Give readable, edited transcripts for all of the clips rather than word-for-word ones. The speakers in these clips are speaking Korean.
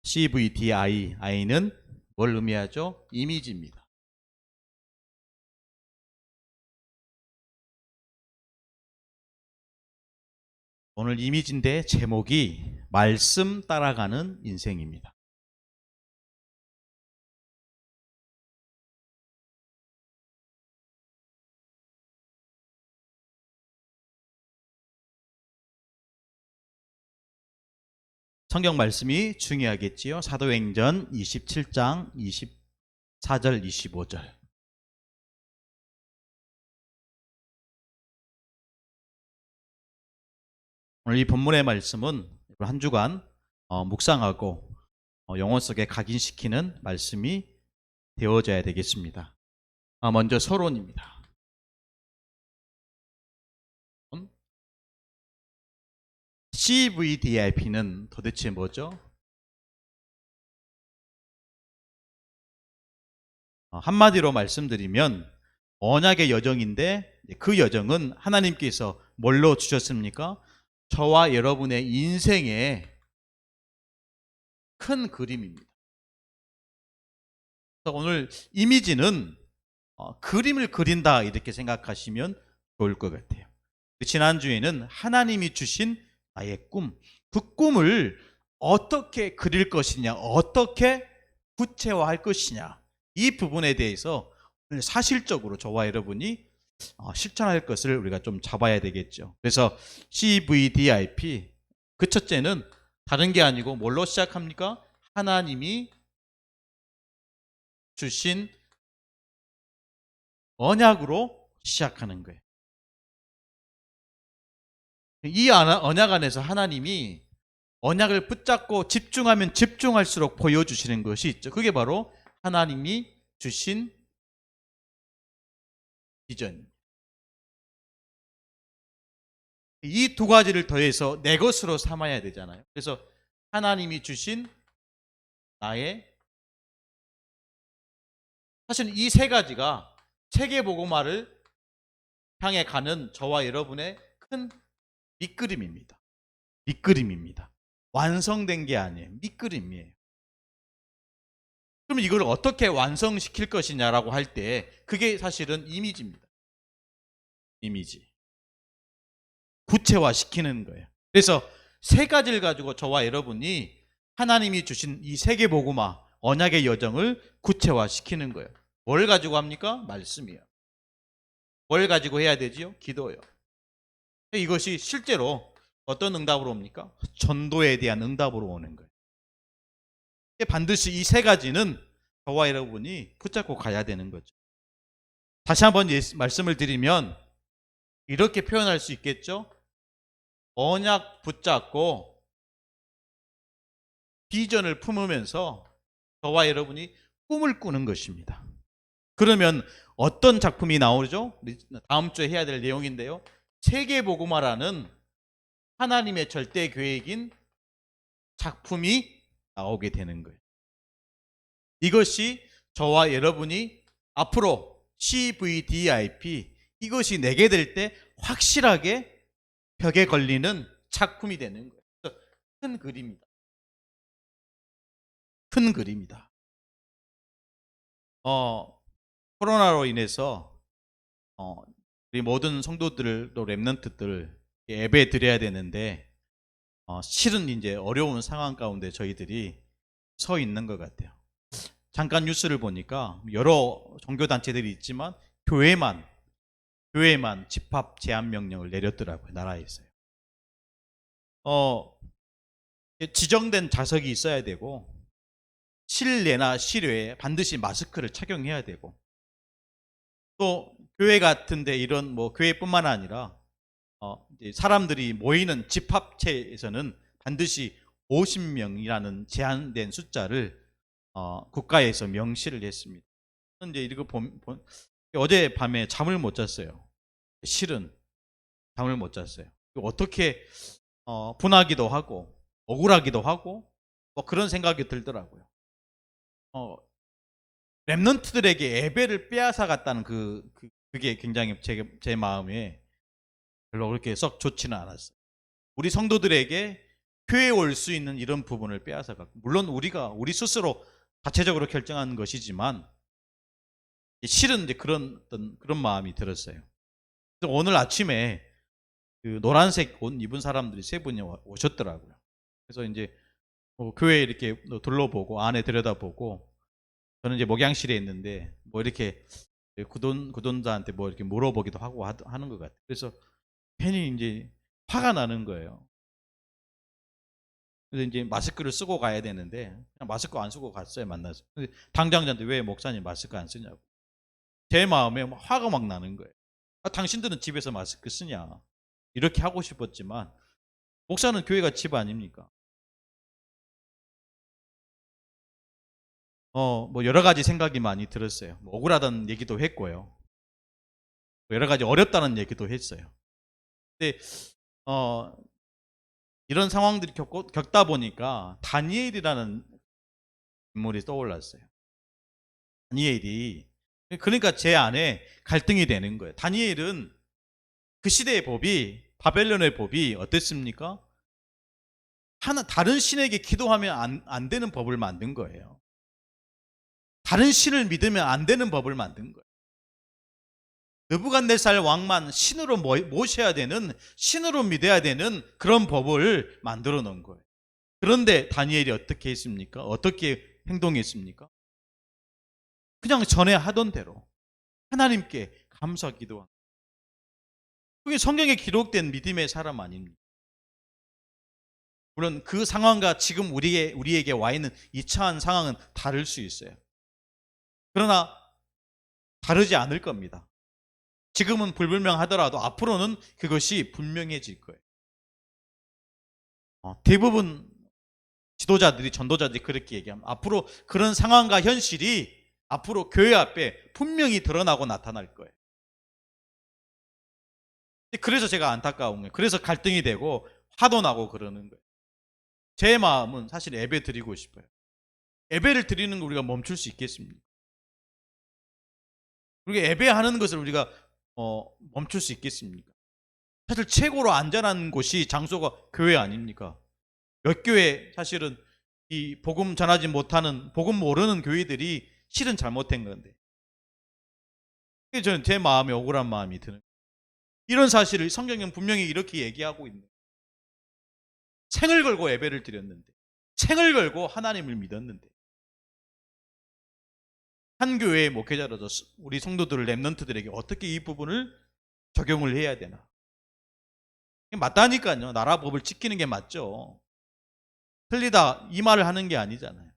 CVDI, I는 뭘 의미하죠? 이미지입니다. 오늘 이미지인데 제목이 말씀 따라가는 인생입니다. 성경 말씀이 중요하겠지요. 사도행전 27장 24절 25절. 오늘 이 본문의 말씀은 한 주간 묵상하고 영혼 속에 각인시키는 말씀이 되어져야 되겠습니다. 먼저 서론입니다. CVDIP는 도대체 뭐죠? 한마디로 말씀드리면 언약의 여정인데 그 여정은 하나님께서 뭘로 주셨습니까? 저와 여러분의 인생의 큰 그림입니다. 그래서 오늘 이미지는 그림을 그린다 이렇게 생각하시면 좋을 것 같아요. 지난주에는 하나님이 주신 나의 꿈, 그 꿈을 어떻게 그릴 것이냐, 어떻게 구체화할 것이냐, 이 부분에 대해서 사실적으로 저와 여러분이 실천할 것을 우리가 좀 잡아야 되겠죠. 그래서 CVDIP, 그 첫째는 다른 게 아니고 뭘로 시작합니까? 하나님이 주신 언약으로 시작하는 거예요. 이 언약 안에서 하나님이 언약을 붙잡고 집중하면 집중할수록 보여주시는 것이 있죠. 그게 바로 하나님이 주신 비전. 이 두 가지를 더해서 내 것으로 삼아야 되잖아요. 그래서 하나님이 주신 나의, 사실 이 세 가지가 세계복음화를 향해 가는 저와 여러분의 큰 밑그림입니다. 밑그림입니다. 완성된 게 아니에요. 밑그림이에요. 그럼 이걸 어떻게 완성시킬 것이냐라고 할 때 그게 사실은 이미지입니다. 이미지. 구체화시키는 거예요. 그래서 세 가지를 가지고 저와 여러분이 하나님이 주신 이 세계복음화, 언약의 여정을 구체화시키는 거예요. 뭘 가지고 합니까? 말씀이요. 뭘 가지고 해야 되지요? 기도요. 이것이 실제로 어떤 응답으로 옵니까? 전도에 대한 응답으로 오는 거예요. 반드시 이 세 가지는 저와 여러분이 붙잡고 가야 되는 거죠. 다시 한번 말씀을 드리면 이렇게 표현할 수 있겠죠? 언약 붙잡고 비전을 품으면서 저와 여러분이 꿈을 꾸는 것입니다. 그러면 어떤 작품이 나오죠? 다음 주에 해야 될 내용인데요. 세계복음화라는 하나님의 절대 계획인 작품이 나오게 되는 거예요. 이것이 저와 여러분이 앞으로 CVDIP, 이것이 내게 될 때 확실하게 벽에 걸리는 작품이 되는 거예요. 큰 그림이다. 큰 그림이다. 코로나로 인해서 우리 모든 성도들도 렘넌트들 예배 드려야 되는데 실은 이제 어려운 상황 가운데 저희들이 서 있는 것 같아요. 잠깐 뉴스를 보니까 여러 종교단체들이 있지만 교회만 집합 제한 명령을 내렸더라고요. 나라에서요. 지정된 좌석이 있어야 되고 실내나 실외에 반드시 마스크를 착용해야 되고, 또 교회 같은데 이런 교회뿐만 아니라 이제 사람들이 모이는 집합체에서는 반드시 50명이라는 제한된 숫자를 국가에서 명시를 했습니다. 이제 이거 어제 밤에 잠을 못 잤어요. 실은 잠을 못 잤어요. 어떻게 분하기도 하고 억울하기도 하고 그런 생각이 들더라고요. 렘넌트들에게 예배를 빼앗아갔다는 그게 굉장히 제 마음에 별로 그렇게 썩 좋지는 않았어요. 우리 성도들에게 교회에 올 수 있는 이런 부분을 빼앗아가고, 물론 우리 스스로 자체적으로 결정한 것이지만 실은 이제 그런 마음이 들었어요. 그래서 오늘 아침에 그 노란색 옷 입은 사람들이 세 분이 오셨더라고요. 그래서 이제 교회 이렇게 둘러보고 안에 들여다보고, 저는 이제 목양실에 있는데 뭐 이렇게 구돈자한테 뭐 이렇게 물어보기도 하고 하는 것 같아요. 그래서 괜히 이제 화가 나는 거예요. 그래서 이제 마스크를 쓰고 가야 되는데 그냥 마스크 안 쓰고 갔어요, 만나서. 근데 당장자한테 왜 목사님 마스크 안 쓰냐고. 제 마음에 화가 막 나는 거예요. 당신들은 집에서 마스크 쓰냐, 이렇게 하고 싶었지만 목사는 교회가 집 아닙니까? 뭐 여러 가지 생각이 많이 들었어요. 뭐 억울하다는 얘기도 했고요. 여러 가지 어렵다는 얘기도 했어요. 근데 이런 상황들이 겪다 보니까 다니엘이라는 인물이 떠올랐어요. 다니엘이, 그러니까 제 안에 갈등이 되는 거예요. 다니엘은 그 시대의 법이, 바벨론의 법이 어땠습니까? 다른 신에게 기도하면 안 되는 법을 만든 거예요. 다른 신을 믿으면 안 되는 법을 만든 거예요. 느부갓네살 왕만 신으로 모셔야 되는, 신으로 믿어야 되는 그런 법을 만들어 놓은 거예요. 그런데 다니엘이 어떻게 했습니까? 어떻게 행동했습니까? 그냥 전에 하던 대로 하나님께 감사 기도한 거예요. 그게 성경에 기록된 믿음의 사람 아닙니까? 물론 그 상황과 지금 우리에게 와 있는 이 처한 상황은 다를 수 있어요. 그러나 다르지 않을 겁니다. 지금은 불분명하더라도 앞으로는 그것이 분명해질 거예요. 대부분 지도자들이, 전도자들이 그렇게 얘기합니다. 앞으로 그런 상황과 현실이 앞으로 교회 앞에 분명히 드러나고 나타날 거예요. 그래서 제가 안타까운 거예요. 그래서 갈등이 되고 화도 나고 그러는 거예요. 제 마음은 사실 예배 드리고 싶어요. 예배를 드리는 거 우리가 멈출 수 있겠습니까? 우리가 예배하는 것을 우리가 멈출 수 있겠습니까? 사실 최고로 안전한 곳이, 장소가 교회 아닙니까? 몇 교회 사실은 이 복음 전하지 못하는, 복음 모르는 교회들이 실은 잘못된 건데, 저는 제 마음에 억울한 마음이 드는, 이런 사실을 성경은 분명히 이렇게 얘기하고 있는, 생을 걸고 예배를 드렸는데, 생을 걸고 하나님을 믿었는데, 한 교회의 목회자로서 우리 성도들, 렘넌트들에게 어떻게 이 부분을 적용을 해야 되나? 맞다니까요. 나라 법을 지키는 게 맞죠. 틀리다 이 말을 하는 게 아니잖아요.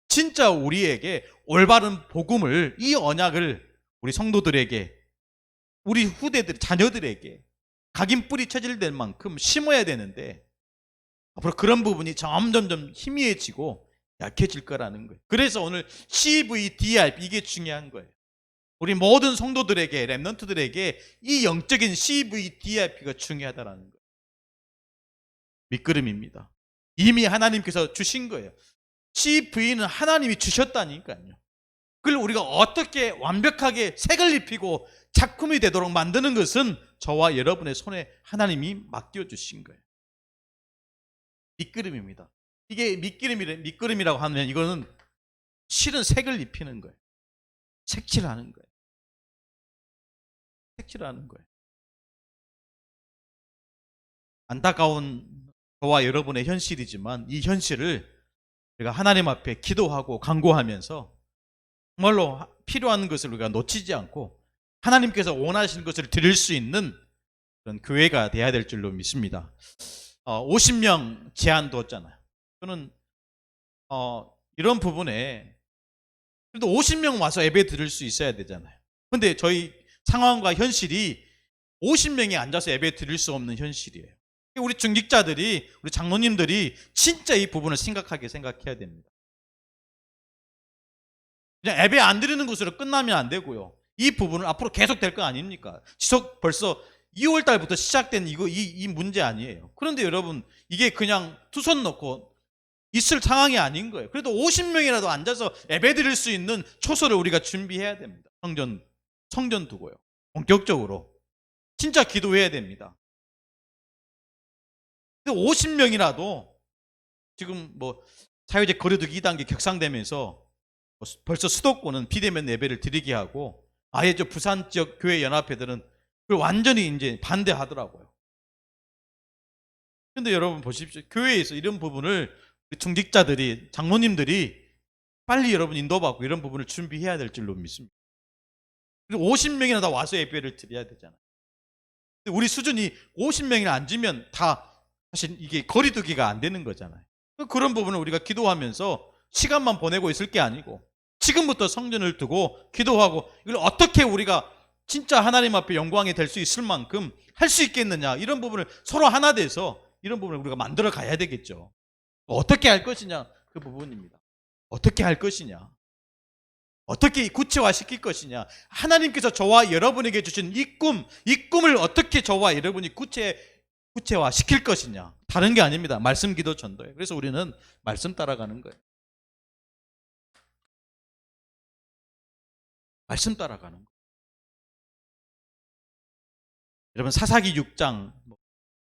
진짜 우리에게 올바른 복음을, 이 언약을 우리 성도들에게, 우리 후대들, 자녀들에게 각인 뿌리 체질될 만큼 심어야 되는데, 앞으로 그런 부분이 점점점 희미해지고 약해질 거라는 거예요. 그래서 오늘 CVDRP, 이게 중요한 거예요. 우리 모든 성도들에게, 렘넌트들에게 이 영적인 CVDRP가 중요하다는 거예요. 밑그림입니다. 이미 하나님께서 주신 거예요. CV는 하나님이 주셨다니까요. 그걸 우리가 어떻게 완벽하게 색을 입히고 작품이 되도록 만드는 것은 저와 여러분의 손에 하나님이 맡겨주신 거예요. 밑그림입니다. 이게 밑그림이라고 하면 이거는 실은 색을 입히는 거예요. 색칠하는 거예요. 색칠하는 거예요. 안타까운 저와 여러분의 현실이지만, 이 현실을 우리가 하나님 앞에 기도하고 간구하면서 정말로 필요한 것을 우리가 놓치지 않고 하나님께서 원하시는 것을 드릴 수 있는 그런 교회가 돼야 될 줄로 믿습니다. 50명 제한 뒀잖아요. 저는 이런 부분에 그래도 50명 와서 예배 드릴 수 있어야 되잖아요. 근데 저희 상황과 현실이 50명이 앉아서 예배 드릴 수 없는 현실이에요. 우리 중직자들이, 우리 장로님들이 진짜 이 부분을 심각하게 생각해야 됩니다. 그냥 예배 안 드리는 것으로 끝나면 안 되고요. 이 부분은 앞으로 계속 될 거 아닙니까? 벌써 2월 달부터 시작된 이 문제 아니에요. 그런데 여러분, 이게 그냥 두 손 놓고 있을 상황이 아닌 거예요. 그래도 50명이라도 앉아서 예배 드릴 수 있는 초소를 우리가 준비해야 됩니다. 성전 두고요. 본격적으로 진짜 기도해야 됩니다. 50명이라도 지금 뭐 사회적 거리두기 2단계 격상되면서 벌써 수도권은 비대면 예배를 드리게 하고 아예 저 부산 지역 교회 연합회들은 그걸 완전히 이제 반대하더라고요. 근데 여러분 보십시오. 교회에서 이런 부분을 중직자들이, 장로님들이 빨리 여러분 인도받고 이런 부분을 준비해야 될 줄로 믿습니다. 그리고 50명이나 다 와서 예배를 드려야 되잖아요. 근데 우리 수준이 50명이나 앉으면 다 사실 이게 거리두기가 안 되는 거잖아요. 그런 부분을 우리가 기도하면서 시간만 보내고 있을 게 아니고 지금부터 성전을 두고 기도하고 이걸 어떻게 우리가 진짜 하나님 앞에 영광이 될 수 있을 만큼 할 수 있겠느냐, 이런 부분을 서로 하나 돼서 이런 부분을 우리가 만들어 가야 되겠죠. 어떻게 할 것이냐, 그 부분입니다. 어떻게 할 것이냐, 어떻게 구체화시킬 것이냐, 하나님께서 저와 여러분에게 주신 이 꿈을 어떻게 저와 여러분이 구체화시킬 것이냐, 다른 게 아닙니다. 말씀, 기도, 전도예요. 그래서 우리는 말씀 따라가는 거예요. 말씀 따라가는 거예요. 여러분 사사기 6장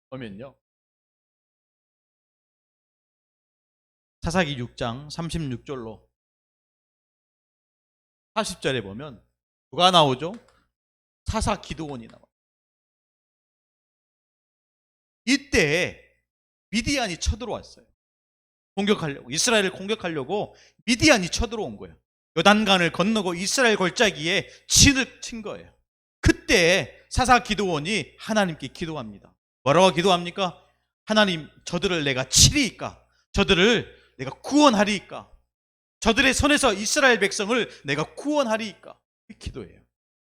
보면요, 사사기 6장 36절로 40절에 보면 누가 나오죠? 사사 기드온이 나와요. 이때 미디안이 쳐들어왔어요. 공격하려고, 이스라엘을 공격하려고 미디안이 쳐들어온 거예요. 요단강을 건너고 이스라엘 골짜기에 진을 친 거예요. 그때 사사 기드온이 하나님께 기도합니다. 뭐라고 기도합니까? 하나님, 저들을 내가 치리이까? 저들을 내가 구원하리이까? 저들의 손에서 이스라엘 백성을 내가 구원하리이까? 이 기도예요.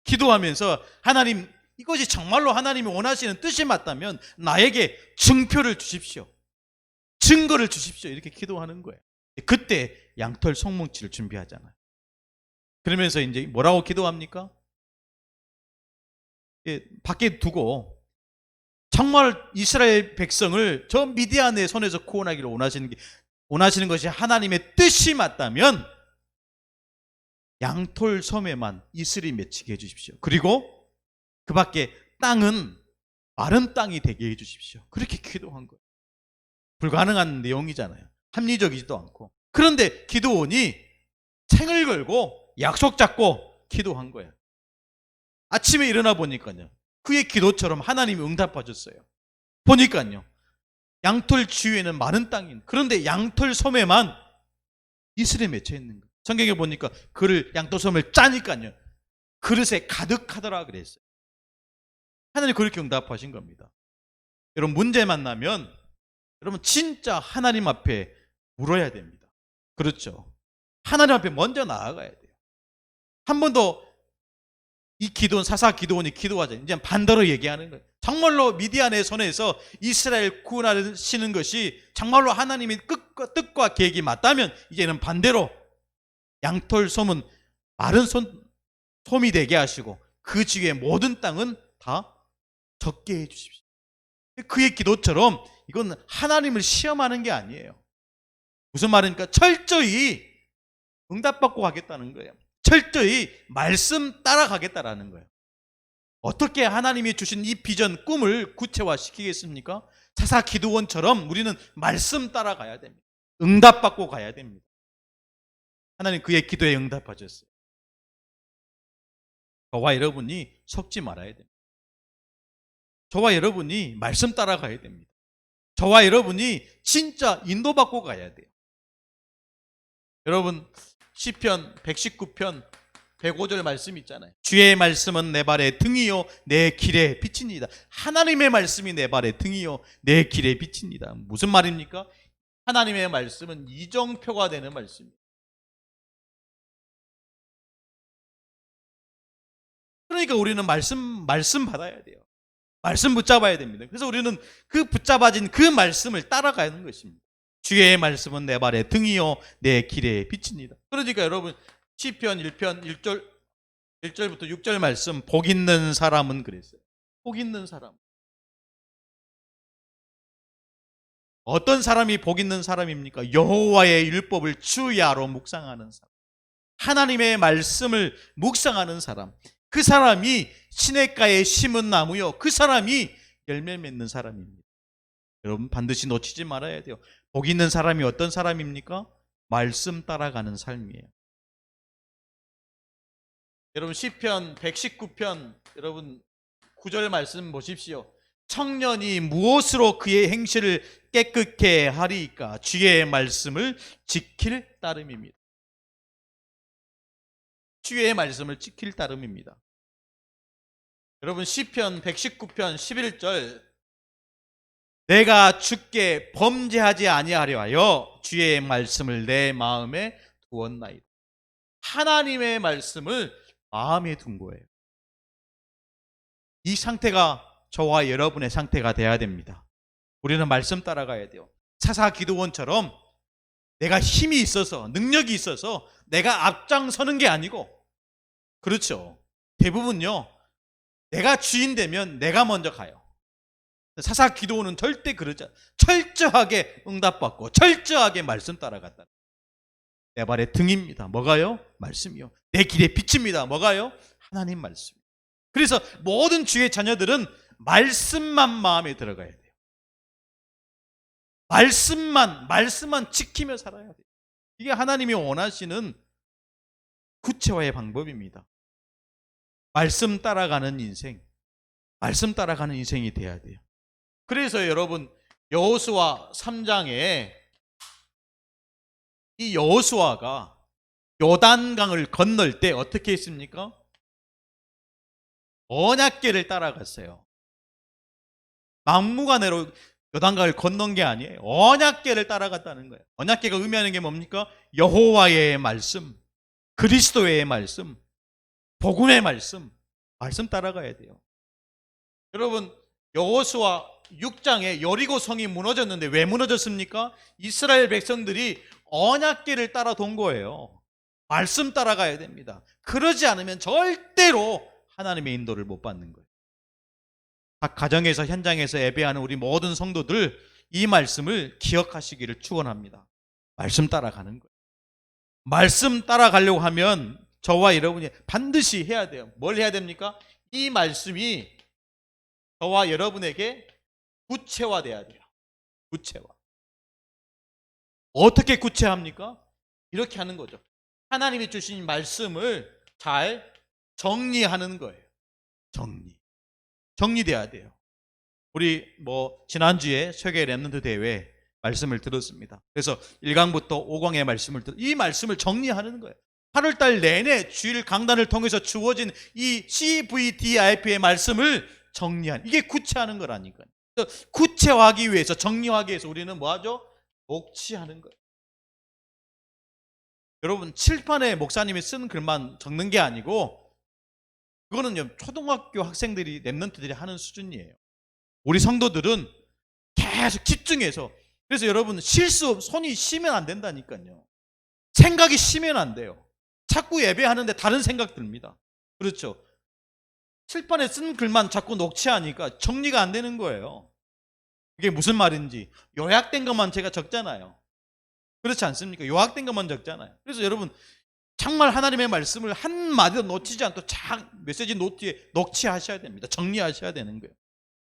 기도하면서 하나님, 이것이 정말로 하나님이 원하시는 뜻이 맞다면 나에게 증표를 주십시오. 증거를 주십시오. 이렇게 기도하는 거예요. 그때 양털 송뭉치를 준비하잖아요. 그러면서 이제 뭐라고 기도합니까? 밖에 두고 정말 이스라엘 백성을 저 미디안의 손에서 구원하기를 원하시는 것이 하나님의 뜻이 맞다면 양털 섬에만 이슬이 맺히게 해주십시오. 그리고 그 밖에 땅은 마른 땅이 되게 해주십시오. 그렇게 기도한 거예요. 불가능한 내용이잖아요. 합리적이지도 않고. 그런데 기드온이 생을 걸고 약속 잡고 기도한 거예요. 아침에 일어나 보니까요, 그의 기도처럼 하나님이 응답하셨어요. 보니까요, 양털 주위에는 마른 땅인, 그런데 양털 섬에만 이슬에 맺혀 있는 거예요. 성경에 보니까 양털 섬을 짜니까요, 그릇에 가득하더라 그랬어요. 하나님 그렇게 응답하신 겁니다. 여러분 문제 만나면 여러분 진짜 하나님 앞에 물어야 됩니다. 그렇죠? 하나님 앞에 먼저 나아가야 돼요. 한 번도 이 사사 기드온이 기도하자. 이제 반대로 얘기하는 거예요. 정말로 미디안의 손에서 이스라엘 구원하시는 것이 정말로 하나님의 뜻과 계획이 맞다면 이제는 반대로 양털 솜은 마른 솜이 되게 하시고 그 지위의 모든 땅은 다 적게 해 주십시오. 그의 기도처럼 이건 하나님을 시험하는 게 아니에요. 무슨 말입니까? 철저히 응답받고 가겠다는 거예요. 철저히 말씀 따라가겠다라는 거예요. 어떻게 하나님이 주신 이 비전, 꿈을 구체화시키겠습니까? 사사 기드온처럼 우리는 말씀 따라가야 됩니다. 응답받고 가야 됩니다. 하나님 그의 기도에 응답하셨어요. 저와 여러분이 속지 말아야 됩니다. 저와 여러분이 말씀 따라가야 됩니다. 저와 여러분이 진짜 인도받고 가야 돼요. 여러분 시편 119편 105절 말씀 있잖아요. 주의 말씀은 내 발의 등이요 내 길의 빛입니다. 하나님의 말씀이 내 발의 등이요 내 길의 빛입니다. 무슨 말입니까? 하나님의 말씀은 이정표가 되는 말씀입니다. 그러니까 우리는 말씀 받아야 돼요. 말씀 붙잡아야 됩니다. 그래서 우리는 그 붙잡아진 그 말씀을 따라가는 것입니다. 주의 말씀은 내 발의 등이요 내 길의 빛입니다. 그러니까 여러분 시편 1편 1절부터 6절 말씀, 복 있는 사람은 그랬어요. 복 있는 사람. 어떤 사람이 복 있는 사람입니까? 여호와의 율법을 주야로 묵상하는 사람. 하나님의 말씀을 묵상하는 사람. 그 사람이 시냇가에 심은 나무요, 그 사람이 열매 맺는 사람입니다. 여러분 반드시 놓치지 말아야 돼요. 복 있는 사람이 어떤 사람입니까? 말씀 따라가는 삶이에요. 여러분 시편 119편 여러분 9절 말씀 보십시오. 청년이 무엇으로 그의 행실을 깨끗게 하리이까? 주의 말씀을 지킬 따름입니다. 주의 말씀을 지킬 따름입니다. 여러분 시편 119편 11절 내가 주께 범죄하지 아니하려 하여 주의 말씀을 내 마음에 두었나이다. 하나님의 말씀을 마음에 둔 거예요. 이 상태가 저와 여러분의 상태가 돼야 됩니다. 우리는 말씀 따라가야 돼요. 사사 기도원처럼 내가 힘이 있어서 능력이 있어서 내가 앞장서는 게 아니고, 그렇죠, 대부분요 내가 주인 되면 내가 먼저 가요. 사사 기도원은 절대 그러지 않아요. 철저하게 응답받고 철저하게 말씀 따라갔다. 내 발의 등입니다. 뭐가요? 말씀이요. 내 길의 빛입니다. 뭐가요? 하나님 말씀. 그래서 모든 주의 자녀들은 말씀만 마음에 들어가야 돼요. 말씀만 지키며 살아야 돼요. 이게 하나님이 원하시는 구체화의 방법입니다. 말씀 따라가는 인생, 말씀 따라가는 인생이 돼야 돼요. 그래서 여러분 여호수아 3장에 이 여호수아가 요단강을 건널 때 어떻게 했습니까? 언약궤를 따라갔어요. 막무가내로 요단강을 건넌 게 아니에요. 언약궤를 따라갔다는 거예요. 언약궤가 의미하는 게 뭡니까? 여호와의 말씀, 그리스도의 말씀, 복음의 말씀 따라가야 돼요. 여러분 여호수아 6장에 여리고 성이 무너졌는데 왜 무너졌습니까? 이스라엘 백성들이 언약궤를 따라 돈 거예요. 말씀 따라가야 됩니다. 그러지 않으면 절대로 하나님의 인도를 못 받는 거예요. 각 가정에서 현장에서 예배하는 우리 모든 성도들 이 말씀을 기억하시기를 축원합니다. 말씀 따라가는 거예요. 말씀 따라가려고 하면 저와 여러분이 반드시 해야 돼요. 뭘 해야 됩니까? 이 말씀이 저와 여러분에게 구체화돼야 돼요. 구체화. 어떻게 구체합니까? 이렇게 하는 거죠. 하나님이 주신 말씀을 잘 정리하는 거예요. 정리돼야 돼요. 우리 지난주에 세계 렘넌트 대회 말씀을 들었습니다. 그래서 1강부터 5강의 말씀을 이 말씀을 정리하는 거예요. 8월달 내내 주일 강단을 통해서 주어진 이 CVDIP의 말씀을 정리하는, 이게 구체하는 거라니까요. 구체화하기 위해서, 정리하기 위해서 우리는 뭐하죠? 녹취하는 거예요. 여러분 칠판에 목사님이 쓴 글만 적는 게 아니고 그거는 초등학교 학생들이, 렘넌트들이 하는 수준이에요. 우리 성도들은 계속 집중해서, 그래서 여러분 손이 쉬면 안 된다니까요. 생각이 쉬면 안 돼요. 자꾸 예배하는데 다른 생각 듭니다. 그렇죠? 칠판에 쓴 글만 자꾸 녹취하니까 정리가 안 되는 거예요. 이게 무슨 말인지 요약된 것만 제가 적잖아요. 그렇지 않습니까? 요약된 것만 적잖아요. 그래서 여러분 정말 하나님의 말씀을 한마디도 놓치지 않고 메시지 노트에 녹취하셔야 됩니다. 정리하셔야 되는 거예요.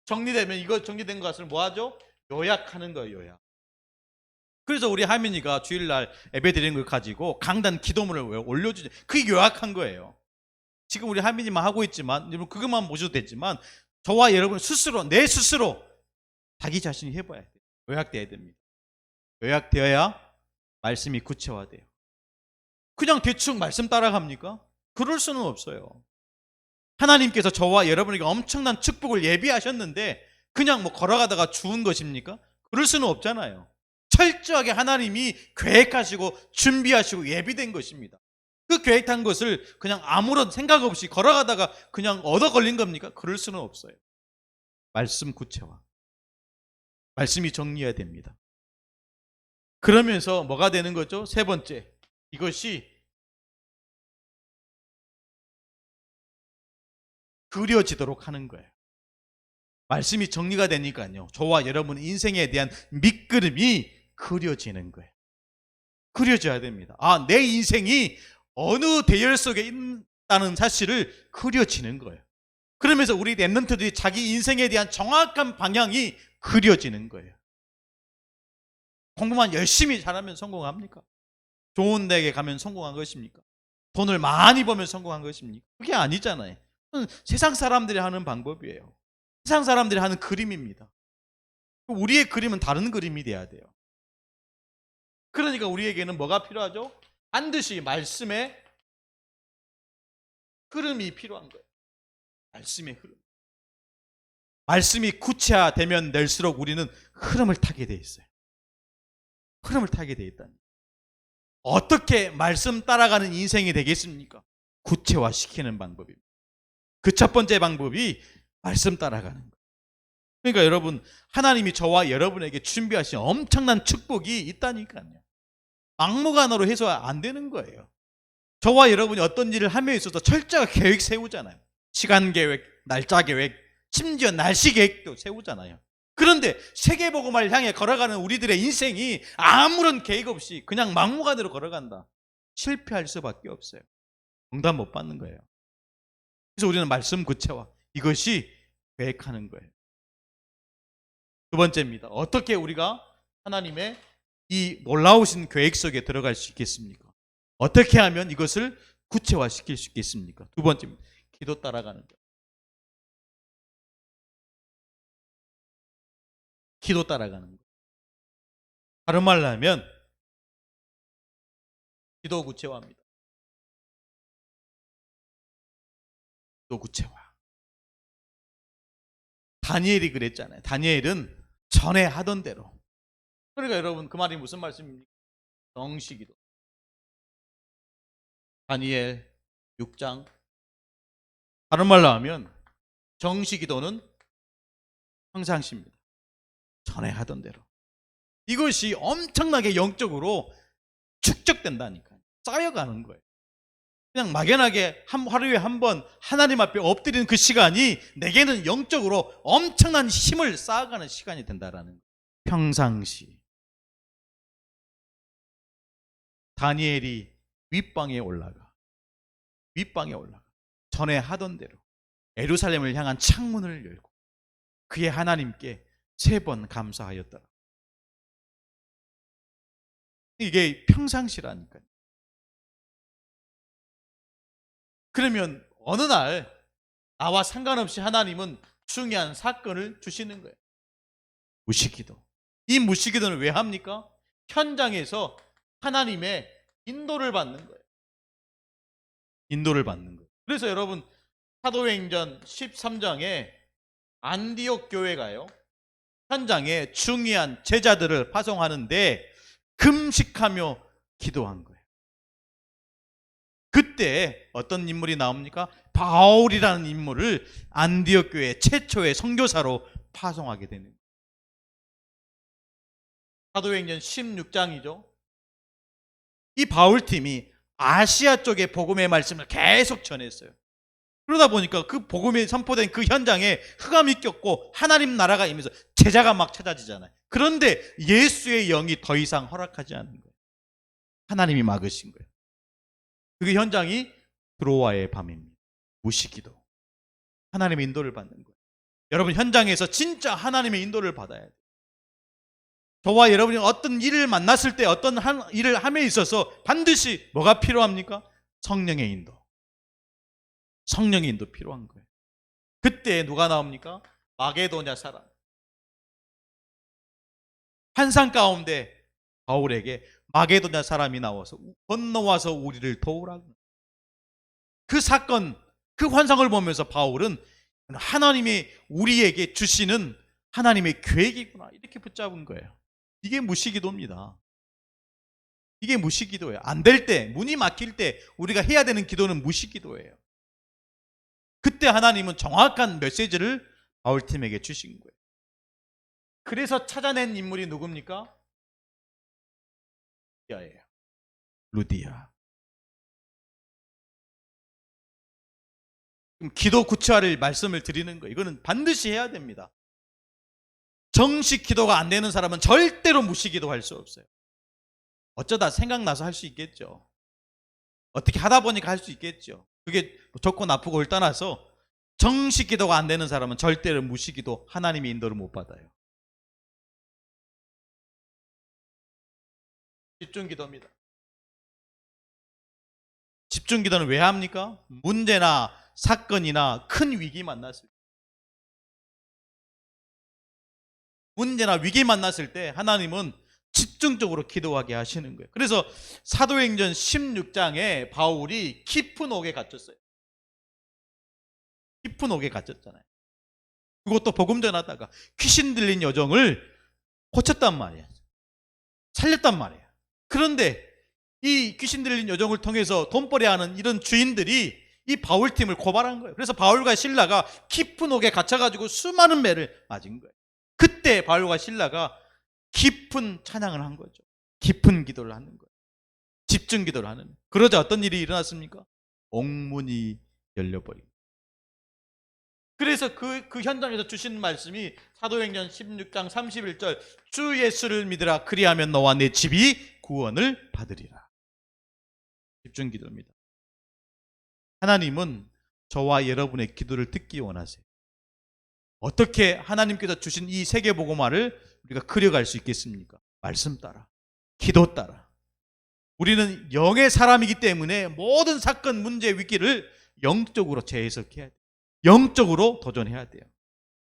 정리되면 이거 정리된 것을 뭐하죠? 요약하는 거예요. 요약. 그래서 우리 하민이가 주일날 예배 드리는 걸 가지고 강단 기도문을 올려주죠. 그게 요약한 거예요. 지금 우리 하민이만 하고 있지만 여러분 그것만 보셔도 되지만 저와 여러분 스스로, 내 스스로 자기 자신이 해봐야 돼요. 요약돼야 됩니다. 요약되어야 말씀이 구체화돼요. 그냥 대충 말씀 따라갑니까? 그럴 수는 없어요. 하나님께서 저와 여러분에게 엄청난 축복을 예비하셨는데 그냥 걸어가다가 주운 것입니까? 그럴 수는 없잖아요. 철저하게 하나님이 계획하시고 준비하시고 예비된 것입니다. 그 계획한 것을 그냥 아무런 생각 없이 걸어가다가 그냥 얻어 걸린 겁니까? 그럴 수는 없어요. 말씀 구체화. 말씀이 정리해야 됩니다. 그러면서 뭐가 되는 거죠? 세 번째, 이것이 그려지도록 하는 거예요. 말씀이 정리가 되니까요, 저와 여러분 인생에 대한 밑그림이 그려지는 거예요. 그려져야 됩니다. 내 인생이 어느 대열 속에 있다는 사실을 그려지는 거예요. 그러면서 우리 렘넌트들이 자기 인생에 대한 정확한 방향이 그려지는 거예요. 공부만 열심히 잘하면 성공합니까? 좋은 대학에 가면 성공한 것입니까? 돈을 많이 벌면 성공한 것입니까? 그게 아니잖아요. 그건 세상 사람들이 하는 방법이에요. 세상 사람들이 하는 그림입니다. 우리의 그림은 다른 그림이 돼야 돼요. 그러니까 우리에게는 뭐가 필요하죠? 반드시 말씀의 흐름이 필요한 거예요. 말씀의 흐름. 말씀이 구체화되면 될수록 우리는 흐름을 타게 돼 있어요. 흐름을 타게 돼 있다니. 어떻게 말씀 따라가는 인생이 되겠습니까? 구체화시키는 방법입니다. 그 첫 번째 방법이 말씀 따라가는 거예요. 그러니까 여러분, 하나님이 저와 여러분에게 준비하신 엄청난 축복이 있다니까요. 막무가내로 해서 안 되는 거예요. 저와 여러분이 어떤 일을 함에 있어서 철저하게 계획 세우잖아요. 시간 계획, 날짜 계획, 심지어 날씨 계획도 세우잖아요. 그런데 세계복음을 향해 걸어가는 우리들의 인생이 아무런 계획 없이 그냥 막무가내로 걸어간다. 실패할 수밖에 없어요. 응답 못 받는 거예요. 그래서 우리는 말씀 구체화, 이것이 계획하는 거예요. 두 번째입니다. 어떻게 우리가 하나님의 이 놀라우신 계획 속에 들어갈 수 있겠습니까? 어떻게 하면 이것을 구체화시킬 수 있겠습니까? 두 번째입니다. 기도 따라가는 거예요. 기도 따라가는 거예요. 다른 말로 하면 기도 구체화입니다. 기도 구체화. 다니엘이 그랬잖아요. 다니엘은 전에 하던 대로. 그러니까 여러분, 그 말이 무슨 말씀입니까? 정시기도. 다니엘 6장. 다른 말로 하면 정시기도는 평상시입니다. 전에 하던 대로. 이것이 엄청나게 영적으로 축적된다니까요. 쌓여가는 거예요. 그냥 막연하게 하루에 한 번 하나님 앞에 엎드리는 그 시간이 내게는 영적으로 엄청난 힘을 쌓아가는 시간이 된다라는 거예요. 평상시. 다니엘이 윗방에 올라가. 전에 하던 대로 예루살렘을 향한 창문을 열고 그의 하나님께 3번 감사하였더라. 이게 평상시라니까요. 그러면 어느 날 나와 상관없이 하나님은 중요한 사건을 주시는 거예요. 무시기도. 이 무시기도는 왜 합니까? 현장에서 하나님의 인도를 받는 거예요. 인도를 받는 거예요. 그래서 여러분, 사도행전 13장에 안디옥 교회가요, 현장에 중요한 제자들을 파송하는데 금식하며 기도한 거예요. 그때 어떤 인물이 나옵니까? 바울이라는 인물을 안디옥 교회 최초의 선교사로 파송하게 되는 거예요. 사도행전 16장이죠. 이 바울팀이 아시아 쪽의 복음의 말씀을 계속 전했어요. 그러다 보니까 그 복음이 선포된 그 현장에 흑암이 꼈고 하나님 나라가 임해서 제자가 막 찾아지잖아요. 그런데 예수의 영이 더 이상 허락하지 않는 거예요. 하나님이 막으신 거예요. 그 현장이 드로아의 밤입니다. 무시기도. 하나님의 인도를 받는 거예요. 여러분, 현장에서 진짜 하나님의 인도를 받아야 돼요. 저와 여러분이 어떤 일을 만났을 때, 어떤 일을 함에 있어서 반드시 뭐가 필요합니까? 성령의 인도. 성령의 인도 필요한 거예요. 그때 누가 나옵니까? 마게도냐 사람. 환상 가운데 바울에게 마게도냐 사람이 나와서 건너와서 우리를 도우라고. 그 사건, 그 환상을 보면서 바울은 하나님이 우리에게 주시는 하나님의 계획이구나, 이렇게 붙잡은 거예요. 이게 무시기도입니다. 이게 무시기도예요. 안 될 때, 문이 막힐 때 우리가 해야 되는 기도는 무시기도예요. 그때 하나님은 정확한 메시지를 바울팀에게 주신 거예요. 그래서 찾아낸 인물이 누굽니까? 루디아예요. 루디아. 기도 구체화를 말씀을 드리는 거예요. 이거는 반드시 해야 됩니다. 정식 기도가 안 되는 사람은 절대로 무시기도 할 수 없어요. 어쩌다 생각나서 할 수 있겠죠. 어떻게 하다 보니까 할 수 있겠죠. 그게 좋고 나쁘고를 떠나서 정식 기도가 안 되는 사람은 절대로 무시기도, 하나님의 인도를 못 받아요. 집중 기도입니다. 집중 기도는 왜 합니까? 문제나 사건이나 큰 위기 만났을 때, 문제나 위기 만났을 때 하나님은 집중적으로 기도하게 하시는 거예요. 그래서 사도행전 16장에 바울이 깊은 옥에 갇혔어요. 깊은 옥에 갇혔잖아요. 그것도 복음 전하다가 귀신 들린 여종을 고쳤단 말이에요. 살렸단 말이에요. 그런데 이 귀신 들린 여종을 통해서 돈벌이하는 이런 주인들이 이 바울팀을 고발한 거예요. 그래서 바울과 실라가 깊은 옥에 갇혀가지고 수많은 매를 맞은 거예요. 그때 바울과 실라가 깊은 찬양을 한 거죠. 깊은 기도를 하는 거예요. 집중 기도를 하는 거예요. 그러자 어떤 일이 일어났습니까? 옥문이 열려버린 거예요. 그래서 그 현장에서 주신 말씀이 사도행전 16장 31절, 주 예수를 믿으라, 그리하면 너와 내 집이 구원을 받으리라. 집중 기도입니다. 하나님은 저와 여러분의 기도를 듣기 원하세요. 어떻게 하나님께서 주신 이 세계복음화를 우리가 그려갈 수 있겠습니까? 말씀 따라, 기도 따라. 우리는 영의 사람이기 때문에 모든 사건, 문제, 위기를 영적으로 재해석해야 돼요. 영적으로 도전해야 돼요.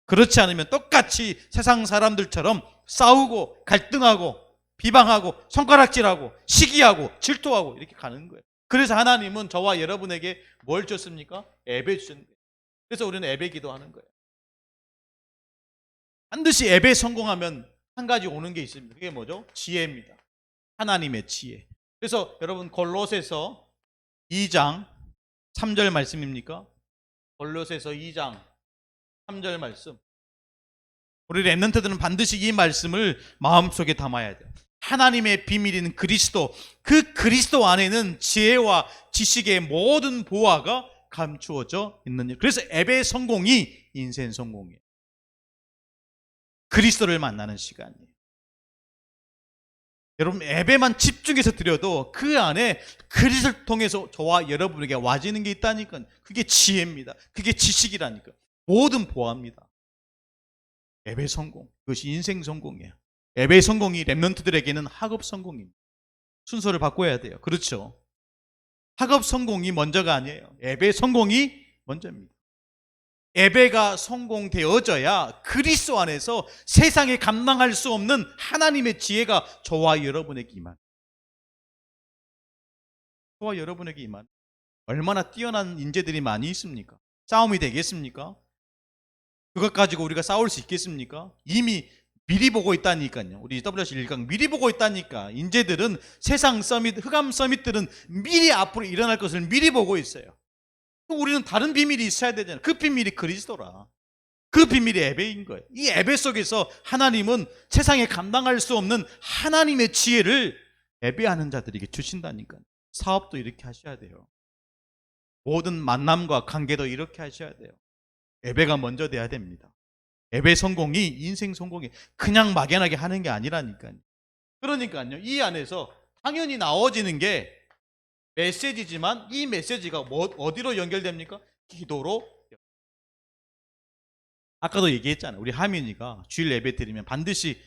그렇지 않으면 똑같이 세상 사람들처럼 싸우고 갈등하고 비방하고 손가락질하고 시기하고 질투하고 이렇게 가는 거예요. 그래서 하나님은 저와 여러분에게 뭘 줬습니까? 예배 주신 거예요. 그래서 우리는 예배 기도하는 거예요. 반드시 예배 성공하면 한 가지 오는 게 있습니다. 그게 뭐죠? 지혜입니다. 하나님의 지혜. 그래서 여러분 골로새서 2장 3절 말씀입니까? 골로새서 2장 3절 말씀. 우리 렘넌트들은 반드시 이 말씀을 마음속에 담아야 돼요. 하나님의 비밀인 그리스도, 그 그리스도 안에는 지혜와 지식의 모든 보화가 감추어져 있는 일. 그래서 예배 성공이 인생 성공이에요. 그리스도를 만나는 시간이에요. 여러분 예배만 집중해서 드려도 그 안에 그리스도를 통해서 저와 여러분에게 와지는 게 있다니까. 그게 지혜입니다. 그게 지식이라니까. 모든 보화입니다. 예배 성공, 그것이 인생 성공이에요. 예배 성공이 렘넌트들에게는 학업 성공입니다. 순서를 바꿔야 돼요. 그렇죠? 학업 성공이 먼저가 아니에요. 예배 성공이 먼저입니다. 예배가 성공되어져야 그리스도 안에서 세상에 감당할 수 없는 하나님의 지혜가 저와 여러분에게 임한. 저와 여러분에게 임한. 얼마나 뛰어난 인재들이 많이 있습니까? 싸움이 되겠습니까? 그것 가지고 우리가 싸울 수 있겠습니까? 이미 미리 보고 있다니까요. 우리 WC 1강 미리 보고 있다니까. 인재들은 세상 서밋, 흑암 서밋들은 미리 앞으로 일어날 것을 미리 보고 있어요. 우리는 다른 비밀이 있어야 되잖아요. 그 비밀이 그리스도라. 그 비밀이 예배인 거예요. 이 예배 속에서 하나님은 세상에 감당할 수 없는 하나님의 지혜를 예배하는 자들에게 주신다니까요. 사업도 이렇게 하셔야 돼요. 모든 만남과 관계도 이렇게 하셔야 돼요. 예배가 먼저 돼야 됩니다. 예배 성공이 인생 성공이 그냥 막연하게 하는 게 아니라니까요. 그러니까요. 이 안에서 당연히 나눠지는 게 메시지지만 이 메시지가 어디로 연결됩니까? 기도로. 아까도 얘기했잖아요. 우리 하민이가 주일 예배 드리면 반드시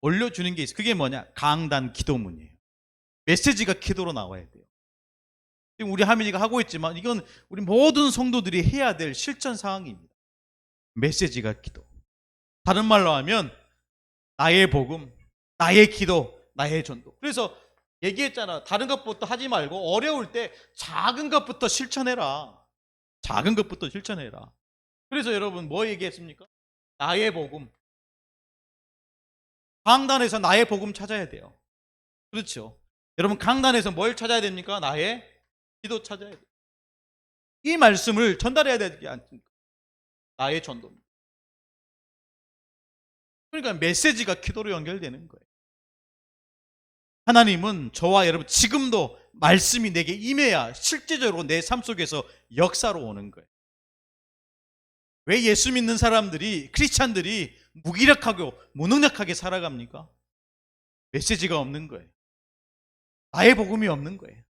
올려주는 게 있어요. 그게 뭐냐? 강단 기도문이에요. 메시지가 기도로 나와야 돼요. 지금 우리 하민이가 하고 있지만 이건 우리 모든 성도들이 해야 될 실천 사항입니다. 메시지가 기도. 다른 말로 하면 나의 복음, 나의 기도, 나의 전도. 그래서 얘기했잖아. 다른 것부터 하지 말고 어려울 때 작은 것부터 실천해라. 작은 것부터 실천해라. 그래서 여러분 뭐 얘기했습니까? 나의 복음. 강단에서 나의 복음 찾아야 돼요. 그렇죠. 여러분 강단에서 뭘 찾아야 됩니까? 나의 기도 찾아야 돼요. 이 말씀을 전달해야 되지 않습니까? 나의 전도입니다. 그러니까 메시지가 기도로 연결되는 거예요. 하나님은 저와 여러분 지금도 말씀이 내게 임해야 실제적으로 내 삶 속에서 역사로 오는 거예요. 왜 예수 믿는 사람들이, 크리스찬들이 무기력하고 무능력하게 살아갑니까? 메시지가 없는 거예요. 나의 복음이 없는 거예요.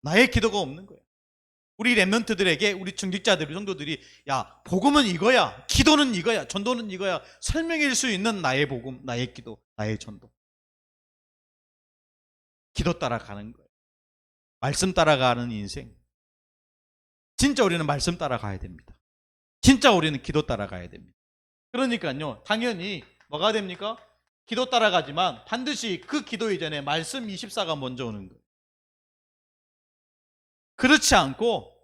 나의 기도가 없는 거예요. 우리 렘넌트들에게, 우리 중직자들, 성도들이 야, 복음은 이거야, 기도는 이거야, 전도는 이거야 설명할 수 있는 나의 복음, 나의 기도, 나의 전도. 기도 따라가는 거예요. 말씀 따라가는 인생. 진짜 우리는 말씀 따라가야 됩니다. 진짜 우리는 기도 따라가야 됩니다. 그러니까요, 당연히 뭐가 됩니까? 기도 따라가지만 반드시 그 기도 이전에 말씀 24가 먼저 오는 거예요. 그렇지 않고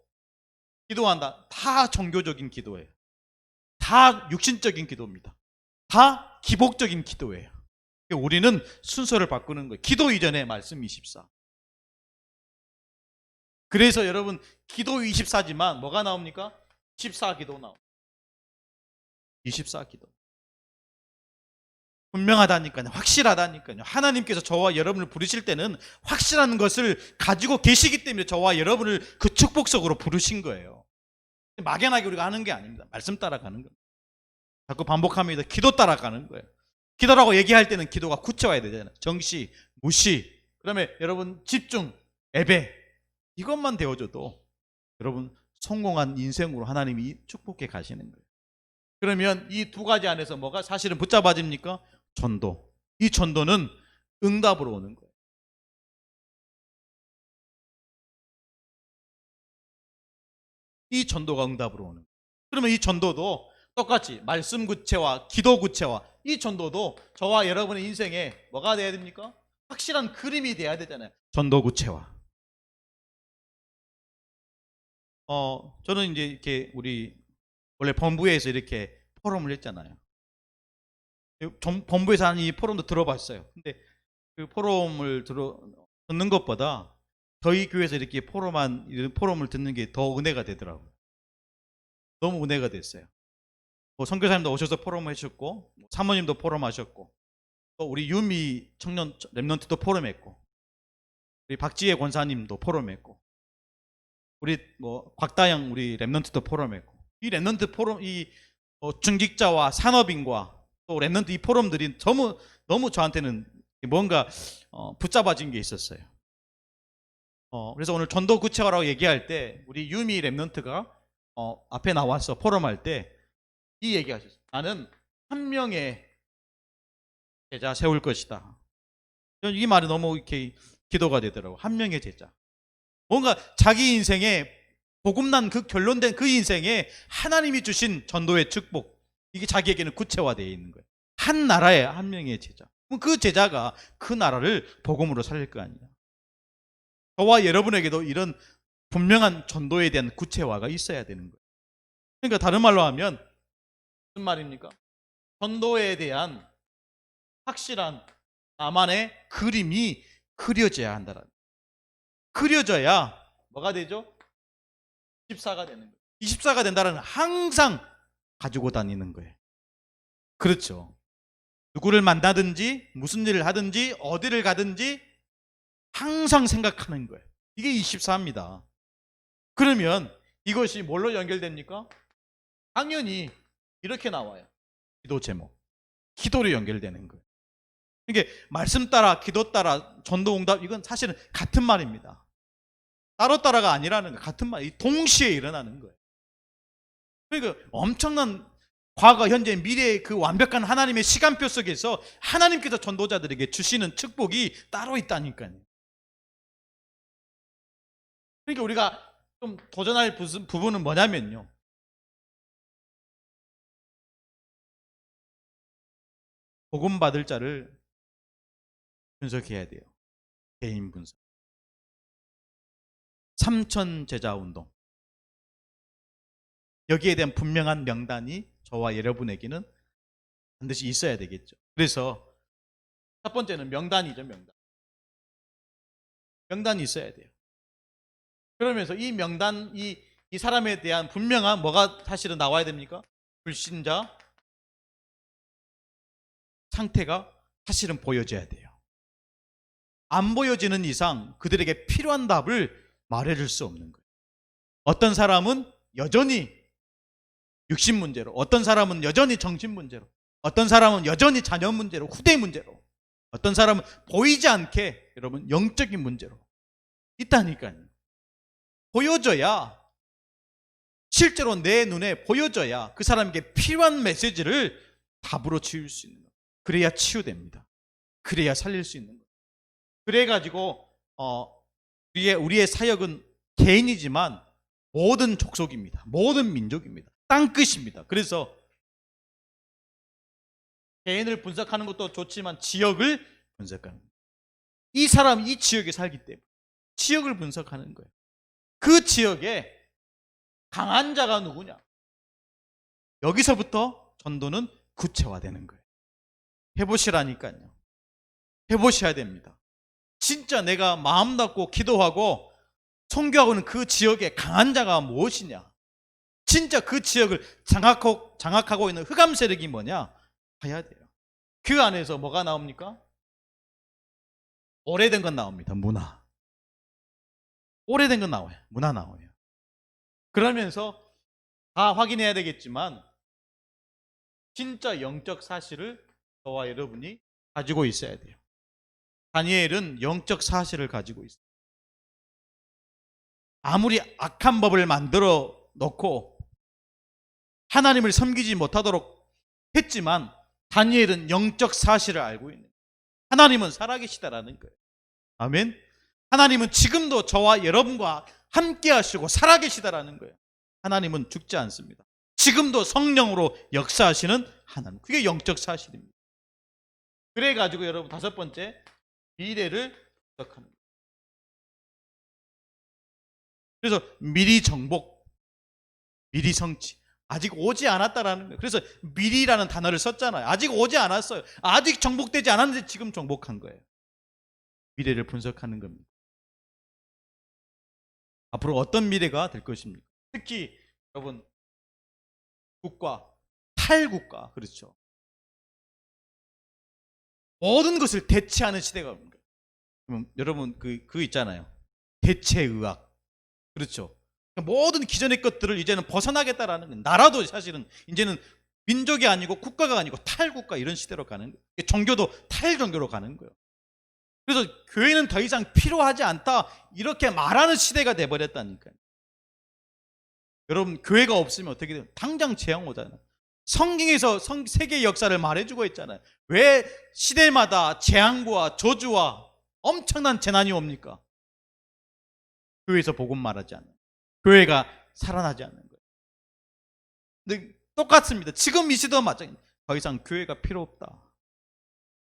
기도한다. 다 종교적인 기도예요. 다 육신적인 기도입니다. 다 기복적인 기도예요. 우리는 순서를 바꾸는 거예요. 기도 이전에 말씀 24. 그래서 여러분 기도 24지만 뭐가 나옵니까? 14기도 나옵니다. 24기도. 분명하다니까요. 확실하다니까요. 하나님께서 저와 여러분을 부르실 때는 확실한 것을 가지고 계시기 때문에 저와 여러분을 그 축복석으로 부르신 거예요. 막연하게 우리가 하는 게 아닙니다. 말씀 따라가는 거예요. 자꾸 반복합니다. 기도 따라가는 거예요. 기도라고 얘기할 때는 기도가 구체화해야 되잖아요. 정시, 무시, 그다음에 여러분 집중, 예배, 이것만 되어줘도 여러분 성공한 인생으로 하나님이 축복해 가시는 거예요. 그러면 이 두 가지 안에서 뭐가 사실은 붙잡아집니까? 전도. 이 전도는 응답으로 오는 거예요. 이 전도가 응답으로 오는 거예요. 그러면 이 전도도 똑같이 말씀 구체화, 기도 구체화, 이 전도도 저와 여러분의 인생에 뭐가 돼야 됩니까? 확실한 그림이 돼야 되잖아요. 전도 구체화. 저는 이제 이렇게 우리 원래 본부에서 이렇게 포럼을 했잖아요. 본부에서 하는 이 포럼도 들어봤어요. 근데 그 포럼을 듣는 것보다 저희 교회에서 이렇게 이런 포럼을 듣는 게 더 은혜가 되더라고요. 너무 은혜가 됐어요. 선교사님도 오셔서 포럼 하셨고, 사모님도 포럼 하셨고, 또 우리 유미 청년 랩런트도 포럼했고, 우리 박지혜 권사님도 포럼했고, 우리 곽다영 우리 랩런트도 포럼했고, 이 랩런트 포럼, 이 중직자와 산업인과 또 랩런트 이 포럼들이 너무 저한테는 뭔가 붙잡아진 게 있었어요. 그래서 오늘 전도 구체화라고 얘기할 때 우리 유미 랩런트가 앞에 나와서 포럼할 때 이 얘기하셨어요. 나는 한 명의 제자 세울 것이다. 이 말이 너무 이렇게 기도가 되더라고요. 한 명의 제자. 뭔가 자기 인생에 복음난 그 결론된 그 인생에 하나님이 주신 전도의 축복, 이게 자기에게는 구체화되어 있는 거예요. 한 나라에 한 명의 제자. 그럼 그 제자가 그 나라를 복음으로 살릴 거 아니에요. 저와 여러분에게도 이런 분명한 전도에 대한 구체화가 있어야 되는 거예요. 그러니까 다른 말로 하면 무슨 말입니까? 전도에 대한 확실한 나만의 그림이 그려져야 한다는 거예요. 그려져야 뭐가 되죠? 24가 되는 거예요. 24가 된다는 건 항상 가지고 다니는 거예요. 그렇죠. 누구를 만나든지 무슨 일을 하든지 어디를 가든지 항상 생각하는 거예요. 이게 24입니다. 그러면 이것이 뭘로 연결됩니까? 당연히 이렇게 나와요. 기도 제목. 기도로 연결되는 거예요. 이게 말씀 따라 기도 따라 전도 응답, 이건 사실은 같은 말입니다. 따로따라가 아니라는 거, 같은 말, 동시에 일어나는 거예요. 그러니까 엄청난 과거, 현재, 미래의 그 완벽한 하나님의 시간표 속에서 하나님께서 전도자들에게 주시는 축복이 따로 있다니까요. 그러니까 우리가 좀 도전할 부분은 뭐냐면요, 복음 받을 자를 분석해야 돼요. 개인 분석. 3천 제자 운동. 여기에 대한 분명한 명단이 저와 여러분에게는 반드시 있어야 되겠죠. 그래서 첫 번째는 명단이죠, 명단. 명단이 있어야 돼요. 그러면서 이 명단, 이 사람에 대한 분명한 뭐가 사실은 나와야 됩니까? 불신자 상태가 사실은 보여져야 돼요. 안 보여지는 이상 그들에게 필요한 답을 말해줄 수 없는 거예요. 어떤 사람은 여전히 육신 문제로, 어떤 사람은 여전히 정신 문제로, 어떤 사람은 여전히 자녀 문제로, 후대 문제로, 어떤 사람은 보이지 않게 여러분 영적인 문제로 있다니까요. 보여줘야, 실제로 내 눈에 보여줘야 그 사람에게 필요한 메시지를 답으로 치울 수 있는 거예요. 그래야 치유됩니다. 그래야 살릴 수 있는 거예요. 그래가지고 우리의 사역은 개인이지만 모든 족속입니다. 모든 민족입니다. 땅끝입니다. 그래서 개인을 분석하는 것도 좋지만 지역을 분석하는 거예요. 이 사람이 이 지역에 살기 때문에 지역을 분석하는 거예요. 그 지역에 강한 자가 누구냐? 여기서부터 전도는 구체화되는 거예요. 해보시라니까요. 해보셔야 됩니다. 진짜 내가 마음 닫고 기도하고 선교하고는 그 지역에 강한 자가 무엇이냐? 진짜 그 지역을 장악하고 있는 흑암 세력이 뭐냐? 봐야 돼요. 그 안에서 뭐가 나옵니까? 오래된 건 나옵니다. 문화. 오래된 건 나와요. 문화 나와요. 그러면서 다 확인해야 되겠지만 진짜 영적 사실을 저와 여러분이 가지고 있어야 돼요. 다니엘은 영적 사실을 가지고 있어요. 아무리 악한 법을 만들어 놓고 하나님을 섬기지 못하도록 했지만 다니엘은 영적 사실을 알고 있는 거예요. 하나님은 살아계시다라는 거예요. 아멘. 하나님은 지금도 저와 여러분과 함께 하시고 살아계시다라는 거예요. 하나님은 죽지 않습니다. 지금도 성령으로 역사하시는 하나님. 그게 영적 사실입니다. 그래가지고 여러분 다섯 번째, 미래를 분석하는 거예요. 그래서 미리 정복, 미리 성취. 아직 오지 않았다라는 거예요. 그래서 미리라는 단어를 썼잖아요. 아직 오지 않았어요. 아직 정복되지 않았는데 지금 정복한 거예요. 미래를 분석하는 겁니다. 앞으로 어떤 미래가 될 것입니까? 특히 여러분 국가, 탈국가, 그렇죠. 모든 것을 대체하는 시대가 옵니다. 그럼 여러분 그 있잖아요. 대체의학. 그렇죠. 모든 기존의 것들을 이제는 벗어나겠다라는 거예요. 나라도 사실은 이제는 민족이 아니고 국가가 아니고 탈국가 이런 시대로 가는 거예요. 종교도 탈종교로 가는 거예요. 그래서 교회는 더 이상 필요하지 않다 이렇게 말하는 시대가 돼버렸다니까요. 여러분 교회가 없으면 어떻게 돼요? 당장 재앙 오잖아요. 성경에서 세계 역사를 말해주고 있잖아요. 왜 시대마다 재앙과 저주와 엄청난 재난이 옵니까? 교회에서 복음 말하지 않아요. 교회가 살아나지 않는 거예요. 근데 똑같습니다. 지금 이 시대도 마찬가지입니다. 더 이상 교회가 필요 없다.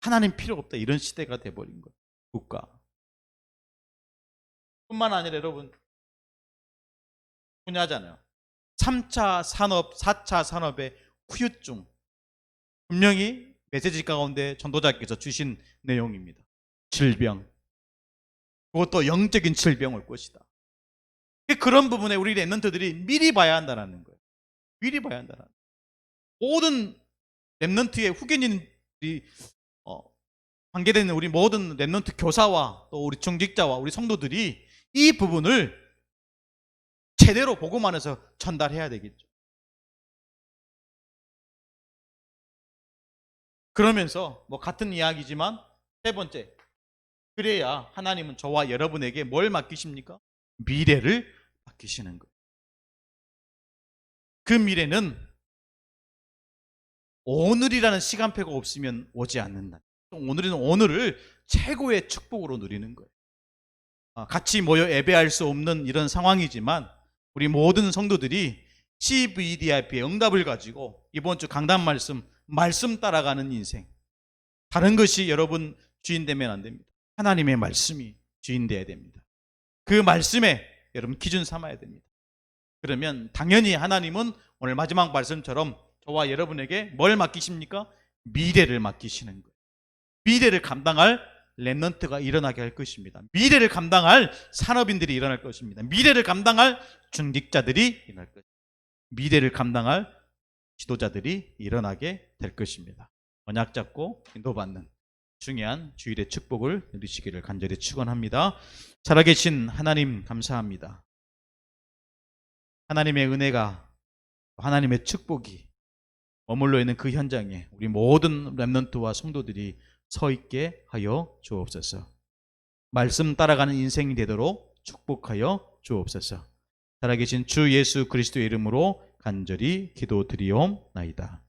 하나님 필요 없다. 이런 시대가 돼버린 거예요. 국가. 뿐만 아니라 여러분 분야잖아요. 3차 산업, 4차 산업의 후유증. 분명히 메시지 가운데 전도자께서 주신 내용입니다. 질병. 그것도 영적인 질병 올 것이다. 그런 부분에 우리 랩런트들이 미리 봐야 한다는 거예요. 미리 봐야 한다는 거예요. 모든 랩런트의 후견인들이 관계되는 우리 모든 랩런트 교사와 또 우리 중직자와 우리 성도들이 이 부분을 제대로 복음안에서 전달해야 되겠죠. 그러면서 같은 이야기지만 세 번째, 그래야 하나님은 저와 여러분에게 뭘 맡기십니까? 미래를 맡기시는 거예요. 그 미래는 오늘이라는 시간표가 없으면 오지 않는다. 오늘은 오늘을 최고의 축복으로 누리는 거예요. 같이 모여 예배할 수 없는 이런 상황이지만 우리 모든 성도들이 CVDIP의 응답을 가지고 이번 주 강단 말씀 따라가는 인생. 다른 것이 여러분 주인 되면 안 됩니다. 하나님의 말씀이 주인 되어야 됩니다. 그 말씀에 여러분 기준 삼아야 됩니다. 그러면 당연히 하나님은 오늘 마지막 말씀처럼 저와 여러분에게 뭘 맡기십니까? 미래를 맡기시는 거예요. 미래를 감당할 랩런트가 일어나게 할 것입니다. 미래를 감당할 산업인들이 일어날 것입니다. 미래를 감당할 중직자들이 일어날 것입니다. 미래를 감당할 지도자들이 일어나게 될 것입니다. 언약 잡고 인도받는 중요한 주일의 축복을 누리시기를 간절히 축원합니다. 살아계신 하나님 감사합니다. 하나님의 은혜가 하나님의 축복이 머물러 있는 그 현장에 우리 모든 랩런트와 성도들이 서 있게 하여 주옵소서. 말씀 따라가는 인생이 되도록 축복하여 주옵소서. 살아계신 주 예수 그리스도의 이름으로 간절히 기도드리옵나이다.